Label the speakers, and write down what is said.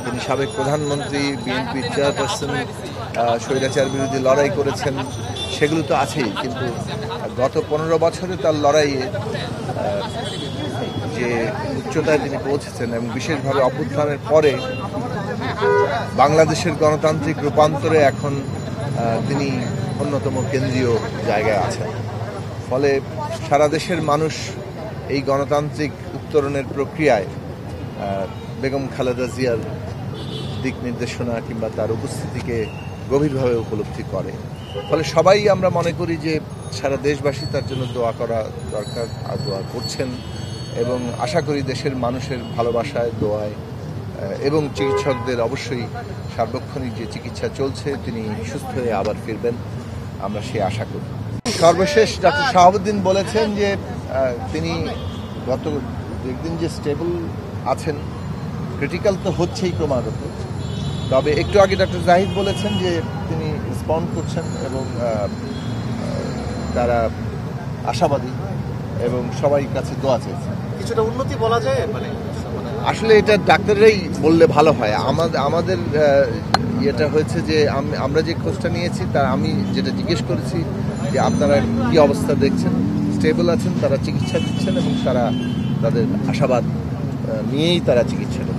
Speaker 1: তিনি সাবেক প্রধানমন্ত্রী, বিএনপি চেয়ারপারসন, স্বৈরাচার বিরোধী লড়াই করেছেন, সেগুলো তো আছেই। কিন্তু গত 15 বছরে তার লড়াইয়ে যে উচ্চতায় তিনি পৌঁছেছেন এবং বিশেষভাবে অভ্যুত্থানের পরে বাংলাদেশের গণতান্ত্রিক রূপান্তরে এখন তিনি অন্যতম কেন্দ্রীয় জায়গায় আছেন। ফলে সারা দেশের মানুষ এই গণতান্ত্রিক উত্তরণের প্রক্রিয়ায় বেগম খালেদা জিয়ার দিক নির্দেশনা কিংবা তার উপস্থিতিকে গভীরভাবে উপলব্ধি করে। ফলে সবাই আমরা মনে করি যে সারা দেশবাসী তার জন্য দোয়া করা দরকার, আর দোয়া করছেন, এবং আশা করি দেশের মানুষের ভালোবাসায়, দোয়ায় এবং চিকিৎসকদের অবশ্যই সার্বক্ষণিক যে চিকিৎসা চলছে, তিনি সুস্থ হয়ে আবার ফিরবেন, আমরা সে আশা করি। সর্বশেষ ডক্টর শাহাবুদ্দিন বলেছেন যে তিনি গত একদিন যে স্টেবল আছেন, ক্রিটিক্যাল তো হচ্ছেই ক্রমাগত, তবে একটু আগে ডক্টর জাহিদ বলেছেন যে তিনি রেসপন্ড করছেন এবং তারা আশাবাদী এবং সবাই কাছে দোয়া চেয়েছেন।
Speaker 2: কিছুটা উন্নতি বলা যায়, মানে
Speaker 1: আসলে এটা ডাক্তাররাই বললে ভালো হয়। আমাদের এটা হয়েছে যে আমরা যে খোঁজটা নিয়েছি, তা আমি যেটা জিজ্ঞেস করেছি যে আপনারা কি অবস্থা দেখছেন, স্টেবল আছেন, তারা চিকিৎসা দিচ্ছেন এবং তারা তাদের আশাবাদ নিয়েই তারা চিকিৎসা করছেন।